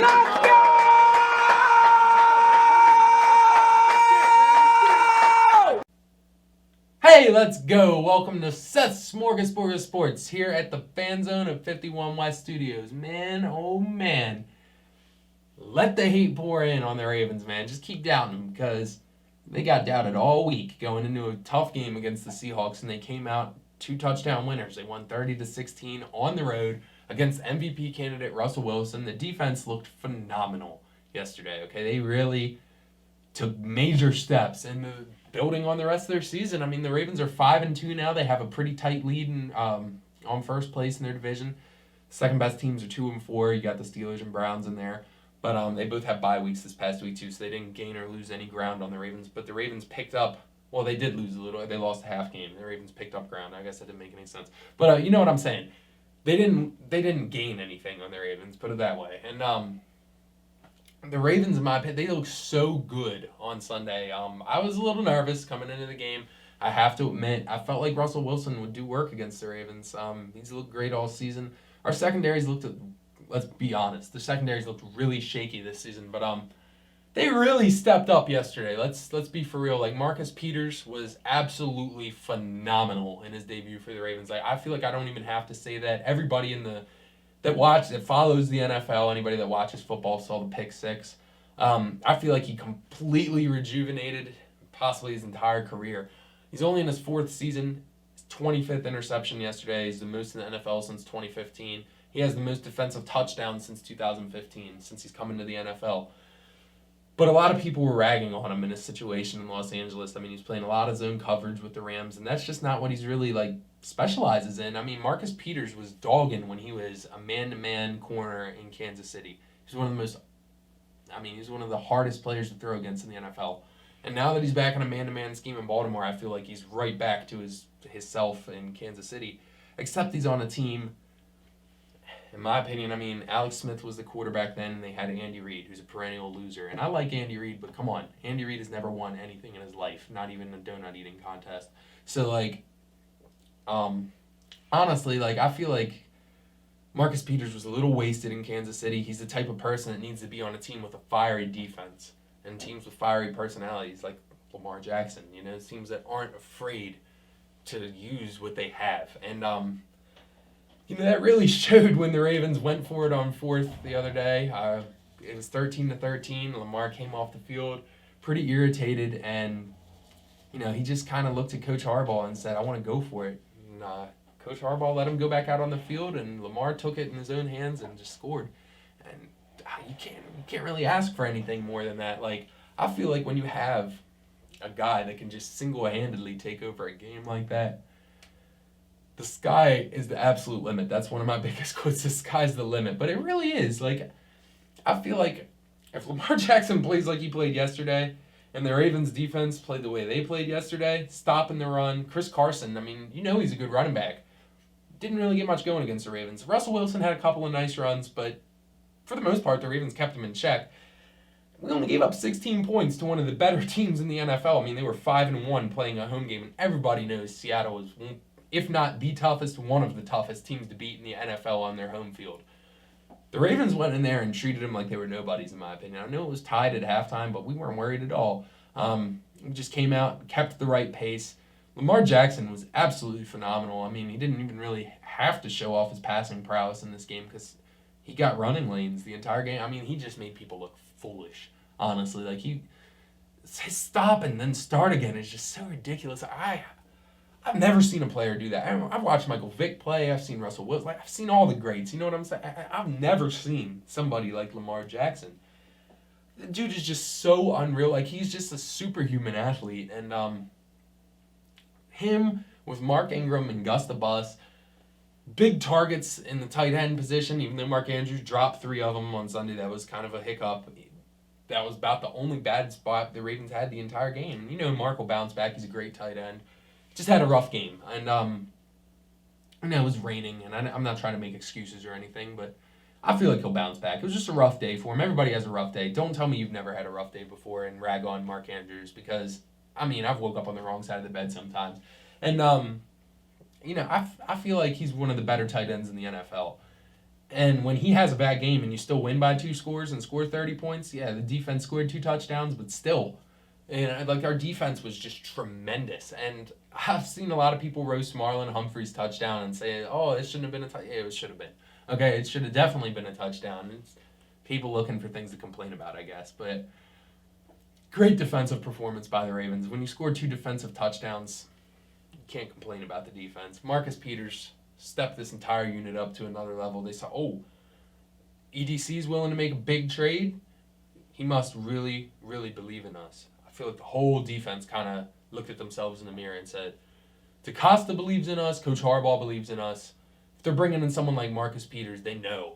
Let's go! Hey, let's go. Welcome to Seth's Smorgasbord of Sports here at the Fan Zone of 51 West Studios. Man, oh man. Let the hate pour in on the Ravens, man. Just keep doubting them because they got doubted all week going into a tough game against the Seahawks, and they came out 2-touchdown winners. They won 30-16 on the road against MVP candidate Russell Wilson. The defense looked phenomenal yesterday, okay? They really took major steps in building on the rest of their season. I mean, the Ravens are 5-2 now. They have a pretty tight lead on first place in their division. Second best teams are 2-4. You got the Steelers and Browns in there. But they both have bye weeks this past week, too, so they didn't gain or lose any ground on the Ravens. But the Ravens picked up, well, they did lose a little. They lost a half game. The Ravens picked up ground. I guess that didn't make any sense. But you know what I'm saying. They didn't gain anything on the Ravens, put it that way. And the Ravens, in my opinion, they look so good on Sunday. I was a little nervous coming into the game. I have to admit, I felt like Russell Wilson would do work against the Ravens. He's looked great all season. Our secondaries let's be honest, the secondaries looked really shaky this season, but they really stepped up yesterday. Let's be for real. Like, Marcus Peters was absolutely phenomenal in his debut for the Ravens. I feel like I don't even have to say that. Everybody that follows the NFL, anybody that watches football saw the pick six. I feel like he completely rejuvenated possibly his entire career. He's only in his fourth season. His 25th interception yesterday. He's the most in the NFL since 2015. He has the most defensive touchdowns since 2015, since he's come into the NFL. But a lot of people were ragging on him in his situation in Los Angeles. I mean, he's playing a lot of zone coverage with the Rams, and that's just not what he's really, specializes in. I mean, Marcus Peters was dogging when he was a man-to-man corner in Kansas City. He's one of the hardest players to throw against in the NFL. And now that he's back in a man-to-man scheme in Baltimore, I feel like he's right back to his self in Kansas City. Except he's on a team, in my opinion, Alex Smith was the quarterback then, and they had Andy Reid, who's a perennial loser. And I like Andy Reid, but come on. Andy Reid has never won anything in his life, not even a donut eating contest. So, honestly, I feel like Marcus Peters was a little wasted in Kansas City. He's the type of person that needs to be on a team with a fiery defense and teams with fiery personalities like Lamar Jackson, teams that aren't afraid to use what they have. And, that really showed when the Ravens went for it on fourth the other day. It was 13-13. Lamar came off the field pretty irritated, and, he just kind of looked at Coach Harbaugh and said, I want to go for it. And Coach Harbaugh let him go back out on the field, and Lamar took it in his own hands and just scored. And you can't really ask for anything more than that. I feel like when you have a guy that can just single-handedly take over a game like that, the sky is the absolute limit. That's one of my biggest quotes. The sky's the limit. But it really is. I feel like if Lamar Jackson plays like he played yesterday, and the Ravens defense played the way they played yesterday, stopping the run, Chris Carson, he's a good running back. Didn't really get much going against the Ravens. Russell Wilson had a couple of nice runs, but for the most part, the Ravens kept him in check. We only gave up 16 points to one of the better teams in the NFL. They were 5-1 playing a home game, and everybody knows Seattle was, if not the toughest, one of the toughest teams to beat in the NFL on their home field. The Ravens went in there and treated them like they were nobodies, in my opinion. I know it was tied at halftime, but we weren't worried at all. We just came out, kept the right pace. Lamar Jackson was absolutely phenomenal. He didn't even really have to show off his passing prowess in this game because he got running lanes the entire game. He just made people look foolish, honestly. His stop and then start again is just so ridiculous. I've never seen a player do that. I've watched Michael Vick play. I've seen Russell Wilson. I've seen all the greats. You know what I'm saying? I've never seen somebody like Lamar Jackson. The dude is just so unreal. He's just a superhuman athlete. And him with Mark Ingram and Gus the Bus, big targets in the tight end position, even though Mark Andrews dropped 3 of them on Sunday. That was kind of a hiccup. That was about the only bad spot the Ravens had the entire game. Mark will bounce back. He's a great tight end. Just had a rough game, and I know it was raining, and I'm not trying to make excuses or anything, but I feel like he'll bounce back. It was just a rough day for him. Everybody has a rough day. Don't tell me you've never had a rough day before and rag on Mark Andrews because, I've woke up on the wrong side of the bed sometimes. And, I feel like he's one of the better tight ends in the NFL. And when he has a bad game and you still win by 2 scores and score 30 points, yeah, the defense scored 2 touchdowns, but still. And like our defense was just tremendous. And I've seen a lot of people roast Marlon Humphrey's touchdown and say, oh, it shouldn't have been a touchdown. Yeah, it should have been. Okay, it should have definitely been a touchdown. It's people looking for things to complain about, I guess. But great defensive performance by the Ravens. When you score 2 defensive touchdowns, you can't complain about the defense. Marcus Peters stepped this entire unit up to another level. They saw, oh, EDC's willing to make a big trade. He must really, really believe in us. I feel like the whole defense kind of looked at themselves in the mirror and said, DeCosta believes in us, Coach Harbaugh believes in us. If they're bringing in someone like Marcus Peters, they know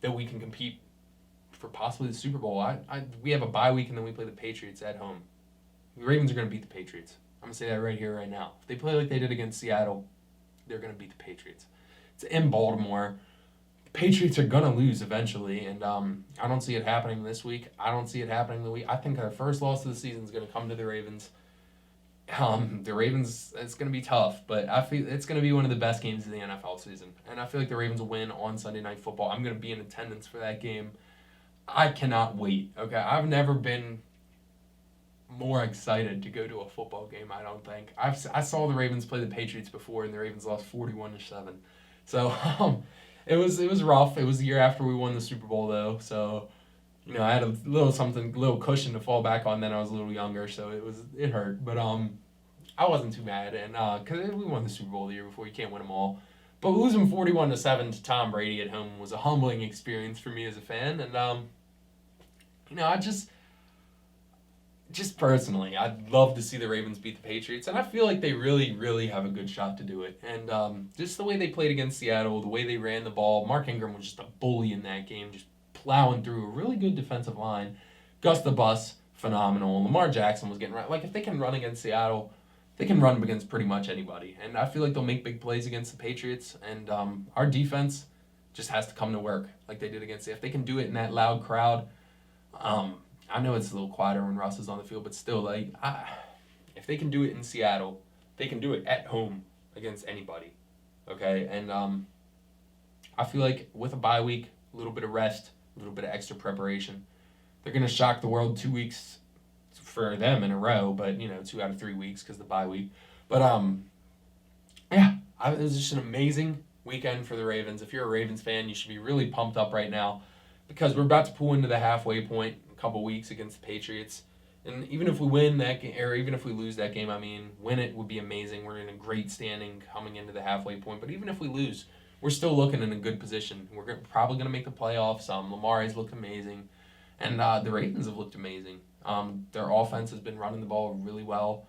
that we can compete for possibly the Super Bowl. We have a bye week and then we play the Patriots at home. The Ravens are going to beat the Patriots. I'm going to say that right here, right now. If they play like they did against Seattle, they're going to beat the Patriots. It's in Baltimore. The Patriots are going to lose eventually, and I don't see it happening this week. I don't see it happening the week. I think our first loss of the season is going to come to the Ravens. The Ravens, it's going to be tough, but I feel it's going to be one of the best games of the NFL season. And I feel like the Ravens will win on Sunday Night Football. I'm going to be in attendance for that game. I cannot wait. Okay, I've never been more excited to go to a football game, I don't think. I saw the Ravens play the Patriots before, and the Ravens lost 41-7. So it was rough. It was the year after we won the Super Bowl, though. So I had a little cushion to fall back on. Then I was a little younger, so it hurt. But I wasn't too mad, and because we won the Super Bowl the year before, you can't win them all. But losing 41-7 to Tom Brady at home was a humbling experience for me as a fan, and I just personally, I'd love to see the Ravens beat the Patriots, and I feel like they really, really have a good shot to do it. And just the way they played against Seattle, the way they ran the ball, Mark Ingram was just a bully in that game, just plowing through a really good defensive line. Gus the Bus, phenomenal. Lamar Jackson was getting right. Like, if they can run against Seattle, they can run against pretty much anybody. And I feel like they'll make big plays against the Patriots, and our defense just has to come to work like they did against If they can do it in that loud crowd, I know it's a little quieter when Russ is on the field, but still, if they can do it in Seattle, they can do it at home against anybody, okay? And I feel like with a bye week, a little bit of rest, a little bit of extra preparation, they're going to shock the world 2 weeks for them in a row, but, 2 out of 3 weeks because the bye week. But, it was just an amazing weekend for the Ravens. If you're a Ravens fan, you should be really pumped up right now because we're about to pull into the halfway point in a couple weeks against the Patriots. And even if we win that game, or even if we lose that game, win it would be amazing. We're in a great standing coming into the halfway point. But even if we lose, we're still looking in a good position. We're probably going to make the playoffs. Lamar has looked amazing. And the Ravens have looked amazing. Their offense has been running the ball really well.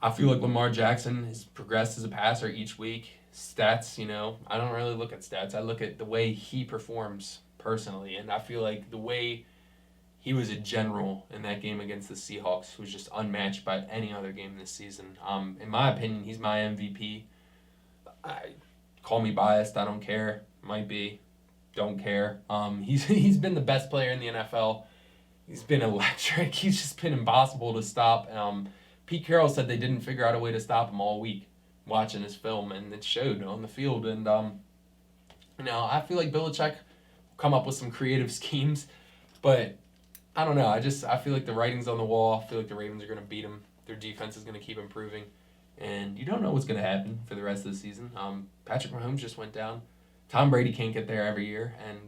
I feel like Lamar Jackson has progressed as a passer each week. Stats, I don't really look at stats. I look at the way he performs personally. And I feel like the way he was a general in that game against the Seahawks was just unmatched by any other game this season. In my opinion, he's my MVP. Call me biased. I don't care. Might be. Don't care. He's been the best player in the NFL. He's been electric. He's just been impossible to stop. Pete Carroll said they didn't figure out a way to stop him all week watching his film, and it showed on the field. And I feel like Belichick will come up with some creative schemes, but I don't know. I feel like the writing's on the wall. I feel like the Ravens are going to beat them. Their defense is going to keep improving, and you don't know what's going to happen for the rest of the season. Patrick Mahomes just went down. Tom Brady can't get there every year, and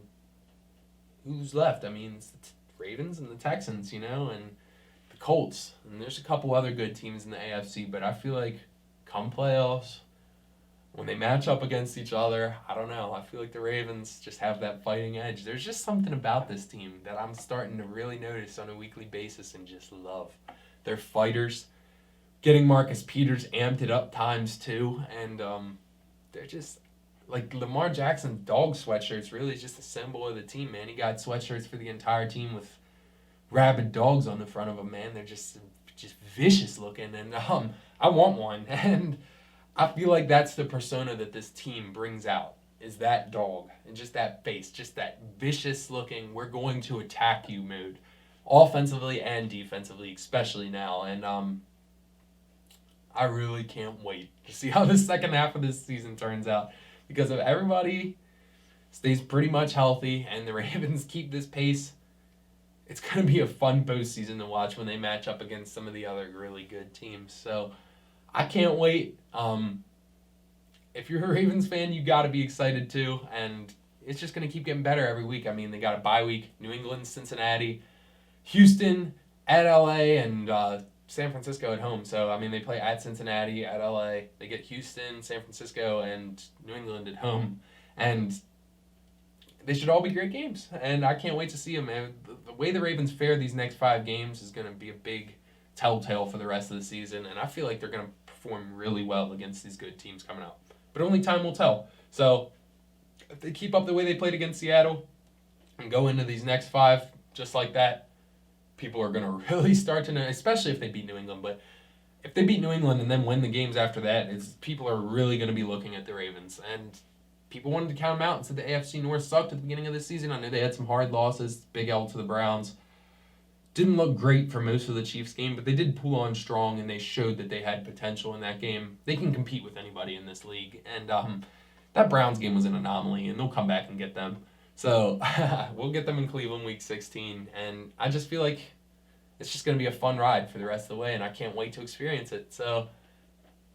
who's left? It's the Ravens and the Texans, and the Colts, and there's a couple other good teams in the AFC, but I feel like come playoffs, when they match up against each other, I don't know. I feel like the Ravens just have that fighting edge. There's just something about this team that I'm starting to really notice on a weekly basis and just love. They're fighters. Getting Marcus Peters amped it up times 2, and they're just like Lamar Jackson's dog sweatshirts really is just a symbol of the team, man. He got sweatshirts for the entire team with rabid dogs on the front of them, man. They're just vicious looking, and I want one. And I feel like that's the persona that this team brings out, is that dog and just that face, just that vicious looking, we're going to attack you mood, offensively and defensively, especially now. And I really can't wait to see how the second half of this season turns out, because of everybody stays pretty much healthy and the Ravens keep this pace, it's going to be a fun postseason to watch when they match up against some of the other really good teams. So I can't wait. If you're a Ravens fan, you got to be excited too. And it's just going to keep getting better every week. I mean, they got a bye week, New England, Cincinnati, Houston, at LA, and San Francisco at home. So, I mean, they play at Cincinnati, at LA. They get Houston, San Francisco, and New England at home. And they should all be great games. And I can't wait to see them. Man. The way the Ravens fare these next 5 games is going to be a big telltale for the rest of the season. And I feel like they're going to perform really well against these good teams coming up. But only time will tell. So if they keep up the way they played against Seattle and go into these next 5 just like that, people are going to really start to know, especially if they beat New England. But if they beat New England and then win the games after that, people are really going to be looking at the Ravens. And people wanted to count them out and said the AFC North sucked at the beginning of the season. I know they had some hard losses, big L to the Browns. Didn't look great for most of the Chiefs game, but they did pull on strong, and they showed that they had potential in that game. They can compete with anybody in this league, and that Browns game was an anomaly, and they'll come back and get them. So we'll get them in Cleveland week 16, and I just feel like it's just going to be a fun ride for the rest of the way, and I can't wait to experience it. So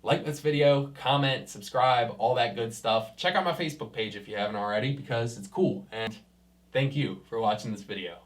like this video, comment, subscribe, all that good stuff. Check out my Facebook page if you haven't already because it's cool, and thank you for watching this video.